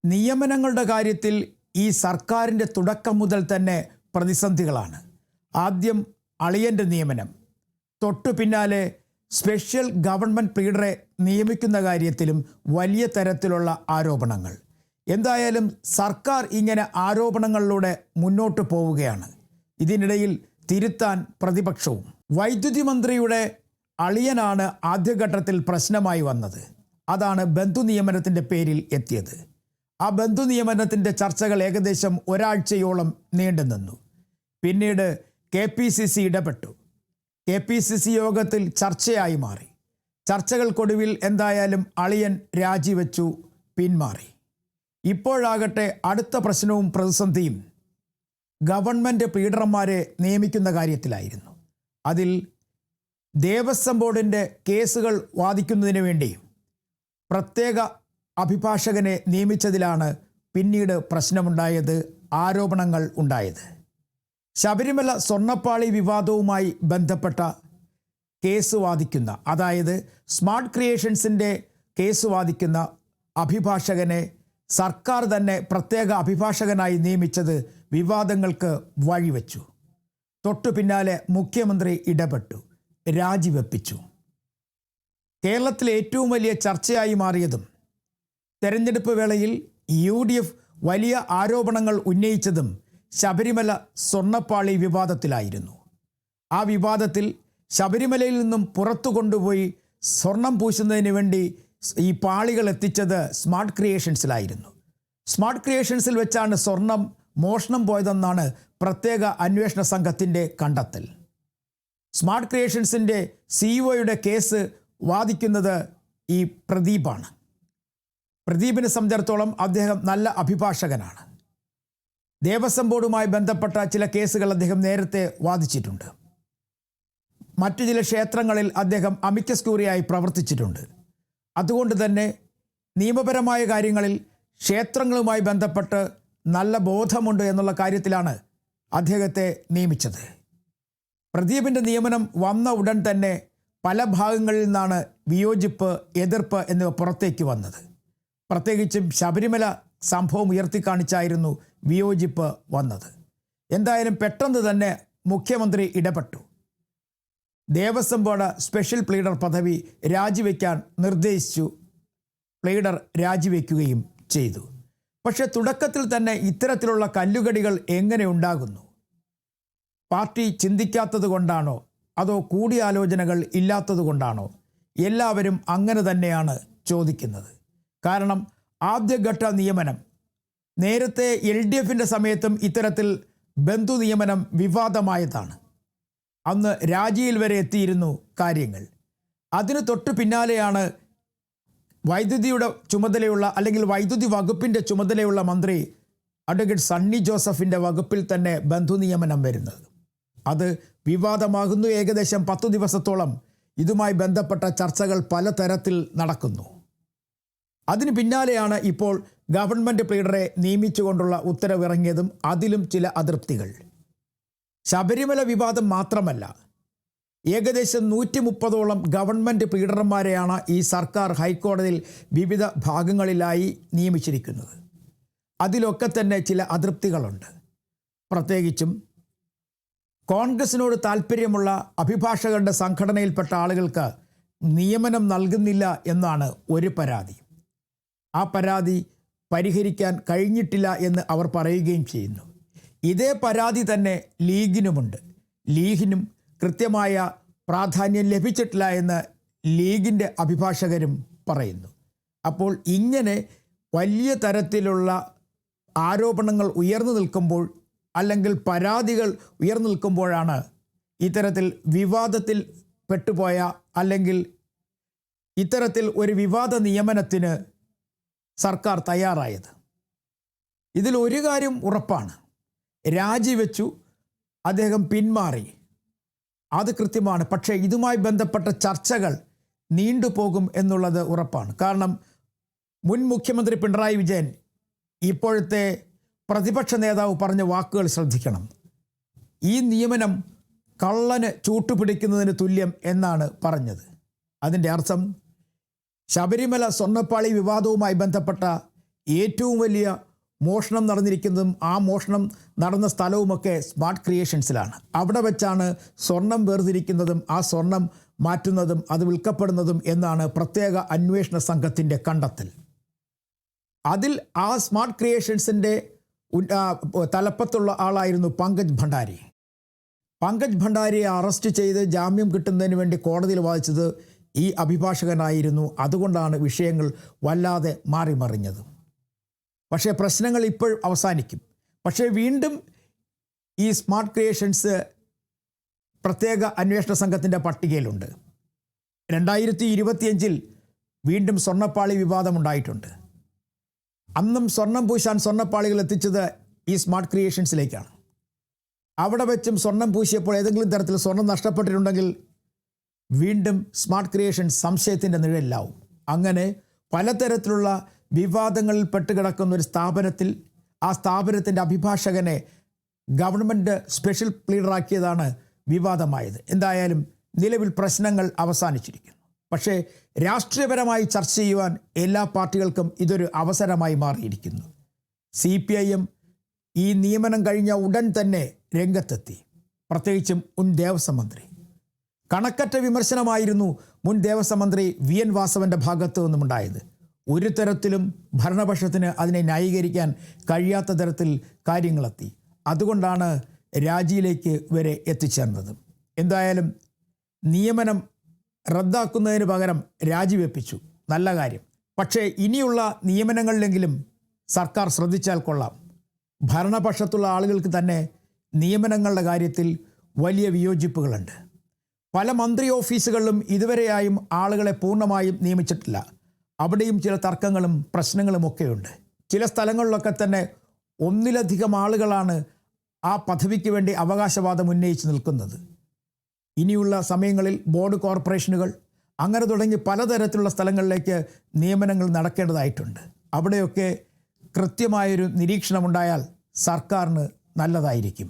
നിയമനങ്ങളുടെ കാര്യത്തിൽ ഈ സർക്കാരിൻ്റെ തുടക്കം മുതൽ തന്നെ പ്രതിസന്ധികളാണ്. ആദ്യം അളിയൻ്റെ നിയമനം, തൊട്ടു പിന്നാലെ സ്പെഷ്യൽ ഗവൺമെൻറ് പ്ലീഡറെ നിയമിക്കുന്ന കാര്യത്തിലും വലിയ തരത്തിലുള്ള ആരോപണങ്ങൾ. എന്തായാലും സർക്കാർ ഇങ്ങനെ ആരോപണങ്ങളിലൂടെ മുന്നോട്ട് പോവുകയാണ്. ഇതിനിടയിൽ തിരുത്താൻ പ്രതിപക്ഷവും. വൈദ്യുതി മന്ത്രിയുടെ അളിയനാണ് ആദ്യഘട്ടത്തിൽ പ്രശ്നമായി വന്നത്. അതാണ് ബന്ധു നിയമനത്തിൻ്റെ പേരിൽ എത്തിയത്. ആ ബന്ധു നിയമനത്തിൻ്റെ ചർച്ചകൾ ഏകദേശം ഒരാഴ്ചയോളം നീണ്ടുനിന്നു. പിന്നീട് KPCC ഇടപെട്ടു. KPCC യോഗത്തിൽ ചർച്ചയായി മാറി. ചർച്ചകൾക്കൊടുവിൽ എന്തായാലും അളിയൻ രാജിവെച്ചു, പിന്മാറി. ഇപ്പോഴാകട്ടെ അടുത്ത പ്രശ്നവും പ്രതിസന്ധിയും ഗവൺമെൻറ് പ്ലീഡർമാരെ നിയമിക്കുന്ന കാര്യത്തിലായിരുന്നു. അതിൽ ദേവസ്വം ബോർഡിൻ്റെ കേസുകൾ വാദിക്കുന്നതിന് വേണ്ടി പ്രത്യേക അഭിഭാഷകനെ നിയമിച്ചതിലാണ് പിന്നീട് പ്രശ്നമുണ്ടായത്, ആരോപണങ്ങൾ ഉണ്ടായത്. ശബരിമല സ്വർണ്ണപ്പാളി വിവാദവുമായി ബന്ധപ്പെട്ട കേസ് വാദിക്കുന്ന, അതായത് സ്മാർട്ട് ക്രിയേഷൻസിൻ്റെ കേസ് വാദിക്കുന്ന അഭിഭാഷകനെ സർക്കാർ തന്നെ പ്രത്യേക അഭിഭാഷകനായി നിയമിച്ചത് വിവാദങ്ങൾക്ക് വഴിവെച്ചു. തൊട്ടു പിന്നാലെ മുഖ്യമന്ത്രി ഇടപെട്ടു, രാജിവെപ്പിച്ചു. കേരളത്തിലെ ഏറ്റവും വലിയ ചർച്ചയായി മാറിയതും തെരഞ്ഞെടുപ്പ് വേളയിൽ UDF വലിയ ആരോപണങ്ങൾ ഉന്നയിച്ചതും ശബരിമല സ്വർണ്ണപ്പാളി വിവാദത്തിലായിരുന്നു. ആ വിവാദത്തിൽ ശബരിമലയിൽ നിന്നും പുറത്തു കൊണ്ടുപോയി സ്വർണം പൂശുന്നതിന് വേണ്ടി ഈ പാളികൾ എത്തിച്ചത് സ്മാർട്ട് ക്രിയേഷൻസിലായിരുന്നു. സ്മാർട്ട് ക്രിയേഷൻസിൽ വെച്ചാണ് സ്വർണം മോഷണം പോയതെന്നാണ് പ്രത്യേക അന്വേഷണ സംഘത്തിൻ്റെ കണ്ടെത്തൽ. സ്മാർട്ട് ക്രിയേഷൻസിൻ്റെ CEO കേസ് വാദിക്കുന്നത് ഈ പ്രദീപാണ്. പ്രദീപിനെ സംബന്ധിച്ചിടത്തോളം അദ്ദേഹം നല്ല അഭിഭാഷകനാണ്. ദേവസ്വം ബോർഡുമായി ബന്ധപ്പെട്ട ചില കേസുകൾ അദ്ദേഹം നേരത്തെ വാദിച്ചിട്ടുണ്ട്. മറ്റു ചില ക്ഷേത്രങ്ങളിൽ അദ്ദേഹം അമിക്കസ് ക്യൂറിയായി പ്രവർത്തിച്ചിട്ടുണ്ട്. അതുകൊണ്ട് തന്നെ നിയമപരമായ കാര്യങ്ങളിൽ ക്ഷേത്രങ്ങളുമായി ബന്ധപ്പെട്ട് നല്ല ബോധമുണ്ട് എന്നുള്ള കാര്യത്തിലാണ് അദ്ദേഹത്തെ നിയമിച്ചത്. പ്രദീപിൻ്റെ നിയമനം വന്ന ഉടൻ തന്നെ പല ഭാഗങ്ങളിൽ നിന്നാണ് വിയോജിപ്പ്, എതിർപ്പ് എന്നിവ പുറത്തേക്ക് വന്നത്. പ്രത്യേകിച്ചും ശബരിമല സംഭവം ഉയർത്തിക്കാണിച്ചായിരുന്നു വിയോജിപ്പ് വന്നത്. എന്തായാലും പെട്ടെന്ന് തന്നെ മുഖ്യമന്ത്രി ഇടപെട്ടു. ദേവസ്വം ബോർഡ് സ്പെഷ്യൽ പ്ലീഡർ പദവി രാജിവെക്കാൻ നിർദ്ദേശിച്ചു. പ്ലീഡർ രാജിവെക്കുകയും ചെയ്തു. പക്ഷേ തുടക്കത്തിൽ തന്നെ ഇത്തരത്തിലുള്ള കല്ലുകടികൾ എങ്ങനെ ഉണ്ടാകുന്നു? പാർട്ടി ചിന്തിക്കാത്തത് കൊണ്ടാണോ, അതോ കൂടിയാലോചനകൾ ഇല്ലാത്തത് കൊണ്ടാണോ? എല്ലാവരും അങ്ങനെ തന്നെയാണ് ചോദിക്കുന്നത്. കാരണം ആദ്യഘട്ട നിയമനം നേരത്തെ LDFൻ്റെ സമയത്തും ഇത്തരത്തിൽ ബന്ധു നിയമനം വിവാദമായതാണ്. അന്ന് രാജിയിൽ വരെ എത്തിയിരുന്നു കാര്യങ്ങൾ. അതിന് തൊട്ടു പിന്നാലെയാണ് വൈദ്യുതിയുടെ ചുമതലയുള്ള, അല്ലെങ്കിൽ വൈദ്യുതി വകുപ്പിൻ്റെ ചുമതലയുള്ള മന്ത്രി അഡ്വക്കേറ്റ് സണ്ണി ജോസഫിൻ്റെ വകുപ്പിൽ തന്നെ ബന്ധു നിയമനം വരുന്നത്. അത് വിവാദമാകുന്നു. ഏകദേശം 10 ദിവസത്തോളം ഇതുമായി ബന്ധപ്പെട്ട ചർച്ചകൾ പലതരത്തിൽ നടക്കുന്നു. അതിന് പിന്നാലെയാണ് ഇപ്പോൾ ഗവൺമെൻറ് പ്ലീഡറെ നിയമിച്ചുകൊണ്ടുള്ള ഉത്തരവിറങ്ങിയതും അതിലും ചില അതൃപ്തികൾ. ശബരിമല വിവാദം മാത്രമല്ല, ഏകദേശം 130ഓളം ഗവൺമെൻറ് പ്ലീഡർമാരെയാണ് ഈ സർക്കാർ ഹൈക്കോടതിയിൽ വിവിധ ഭാഗങ്ങളിലായി നിയമിച്ചിരിക്കുന്നത്. അതിലൊക്കെ തന്നെ ചില അതൃപ്തികളുണ്ട്. പ്രത്യേകിച്ചും കോൺഗ്രസിനോട് താൽപ്പര്യമുള്ള അഭിഭാഷകരുടെ സംഘടനയിൽപ്പെട്ട ആളുകൾക്ക് നിയമനം നൽകുന്നില്ല എന്നാണ് ഒരു പരാതി. ആ പരാതി പരിഹരിക്കാൻ കഴിഞ്ഞിട്ടില്ല എന്ന് അവർ പറയുകയും ചെയ്യുന്നു. ഇതേ പരാതി തന്നെ ലീഗിനുമുണ്ട്. ലീഗിനും കൃത്യമായ പ്രാധാന്യം ലഭിച്ചിട്ടില്ല എന്ന് ലീഗിൻ്റെ അഭിഭാഷകരും പറയുന്നു. അപ്പോൾ ഇങ്ങനെ വലിയ തരത്തിലുള്ള ആരോപണങ്ങൾ ഉയർന്നു നിൽക്കുമ്പോൾ, അല്ലെങ്കിൽ പരാതികൾ ഉയർന്നു നിൽക്കുമ്പോഴാണ് ഇത്തരത്തിൽ വിവാദത്തിൽ പെട്ടുപോയ, അല്ലെങ്കിൽ ഇത്തരത്തിൽ ഒരു വിവാദ നിയമനത്തിന് സർക്കാർ തയ്യാറായത്. ഇതിൽ ഒരു കാര്യം ഉറപ്പാണ്, രാജിവെച്ചു, അദ്ദേഹം പിന്മാറി, അത് കൃത്യമാണ്. പക്ഷേ ഇതുമായി ബന്ധപ്പെട്ട ചർച്ചകൾ നീണ്ടുപോകും എന്നുള്ളത് ഉറപ്പാണ്. കാരണം മുൻ മുഖ്യമന്ത്രി പിണറായി വിജയൻ ഇപ്പോഴത്തെ പ്രതിപക്ഷ നേതാവ് പറഞ്ഞ വാക്കുകൾ ശ്രദ്ധിക്കണം. ഈ നിയമനം കള്ളന് ചൂട്ടുപിടിക്കുന്നതിന് തുല്യം എന്നാണ് പറഞ്ഞത്. അതിൻ്റെ അർത്ഥം ശബരിമല സ്വർണ്ണപ്പാളി വിവാദവുമായി ബന്ധപ്പെട്ട ഏറ്റവും വലിയ മോഷണം നടന്നിരിക്കുന്നതും ആ മോഷണം നടന്ന സ്ഥലവുമൊക്കെ സ്മാർട്ട് ക്രിയേഷൻസിലാണ്. അവിടെ വെച്ചാണ് സ്വർണം വേർതിരിക്കുന്നതും ആ സ്വർണം മാറ്റുന്നതും അത് വിൽക്കപ്പെടുന്നതും എന്നാണ് പ്രത്യേക അന്വേഷണ സംഘത്തിൻ്റെ കണ്ടെത്തൽ. അതിൽ ആ സ്മാർട്ട് ക്രിയേഷൻസിൻ്റെ തലപ്പത്തുള്ള ആളായിരുന്നു പങ്കജ് ഭണ്ഡാരി. പങ്കജ് ഭണ്ഡാരിയെ അറസ്റ്റ് ചെയ്ത് ജാമ്യം കിട്ടുന്നതിന് വേണ്ടി കോടതിയിൽ വാദിച്ചത് ഈ അഭിഭാഷകനായിരുന്നു. അതുകൊണ്ടാണ് വിഷയങ്ങൾ വല്ലാതെ മാറിമറിഞ്ഞത്. പക്ഷേ പ്രശ്നങ്ങൾ ഇപ്പോൾ അവസാനിക്കും. പക്ഷേ വീണ്ടും ഈ സ്മാർട്ട് ക്രിയേഷൻസ് പ്രത്യേക അന്വേഷണ സംഘത്തിൻ്റെ പട്ടികയിലുണ്ട്. 2025 വീണ്ടും സ്വർണ്ണപ്പാളി വിവാദമുണ്ടായിട്ടുണ്ട്. അന്നും സ്വർണം പൂശാൻ സ്വർണ്ണപ്പാളികൾ എത്തിച്ചത് ഈ സ്മാർട്ട് ക്രിയേഷൻസിലേക്കാണ്. അവിടെ വെച്ചും സ്വർണം പൂശിയപ്പോൾ ഏതെങ്കിലും തരത്തിൽ സ്വർണം നഷ്ടപ്പെട്ടിട്ടുണ്ടെങ്കിൽ വീണ്ടും സ്മാർട്ട് ക്രിയേഷൻസ് സംശയത്തിൻ്റെ നിഴലിലാവും. അങ്ങനെ പലതരത്തിലുള്ള വിവാദങ്ങളിൽ പെട്ടുകിടക്കുന്ന ഒരു സ്ഥാപനത്തിൽ ആ സ്ഥാപനത്തിൻ്റെ അഭിഭാഷകനെ ഗവൺമെൻറ് സ്പെഷ്യൽ പ്ലീഡറാക്കിയതാണ് വിവാദമായത്. എന്തായാലും നിലവിൽ പ്രശ്നങ്ങൾ അവസാനിച്ചിരിക്കുന്നു. പക്ഷേ രാഷ്ട്രീയപരമായി ചർച്ച ചെയ്യുവാൻ എല്ലാ പാർട്ടികൾക്കും ഇതൊരു അവസരമായി മാറിയിരിക്കുന്നു. CPIM ഈ നിയമനം കഴിഞ്ഞ ഉടൻ തന്നെ രംഗത്തെത്തി. പ്രത്യേകിച്ചും മുൻ ദേവസ്വം മന്ത്രി. കണക്കറ്റ വിമർശനമായിരുന്നു മുൻ ദേവസ്വം മന്ത്രി VN വാസവൻ്റെ ഭാഗത്തു നിന്നുമുണ്ടായത്. ഒരു തരത്തിലും ഭരണപക്ഷത്തിന് അതിനെ ന്യായീകരിക്കാൻ കഴിയാത്ത തരത്തിൽ കാര്യങ്ങളെത്തി. അതുകൊണ്ടാണ് രാജിയിലേക്ക് വരെ എത്തിച്ചേർന്നത്. എന്തായാലും നിയമനം റദ്ദാക്കുന്നതിന് പകരം രാജിവെപ്പിച്ചു. നല്ല കാര്യം. പക്ഷേ ഇനിയുള്ള നിയമനങ്ങളിലെങ്കിലും സർക്കാർ ശ്രദ്ധിച്ചാൽ കൊള്ളാം. ഭരണപക്ഷത്തുള്ള ആളുകൾക്ക് തന്നെ നിയമനങ്ങളുടെ കാര്യത്തിൽ വലിയ വിയോജിപ്പുകളുണ്ട്. പല മന്ത്രി ഓഫീസുകളിലും ഇതുവരെയായും ആളുകളെ പൂർണ്ണമായും നിയമിച്ചിട്ടില്ല. അവിടെയും ചില തർക്കങ്ങളും പ്രശ്നങ്ങളുമൊക്കെയുണ്ട്. ചില സ്ഥലങ്ങളിലൊക്കെ തന്നെ ഒന്നിലധികം ആളുകളാണ് ആ പദവിക്ക് വേണ്ടി അവകാശവാദം ഉന്നയിച്ച് നിൽക്കുന്നത്. ഇനിയുള്ള സമയങ്ങളിൽ ബോർഡ് കോർപ്പറേഷനുകൾ അങ്ങനെ തുടങ്ങി പലതരത്തിലുള്ള സ്ഥലങ്ങളിലേക്ക് നിയമനങ്ങൾ നടക്കേണ്ടതായിട്ടുണ്ട്. അവിടെയൊക്കെ കൃത്യമായൊരു നിരീക്ഷണമുണ്ടായാൽ സർക്കാരിന് നല്ലതായിരിക്കും.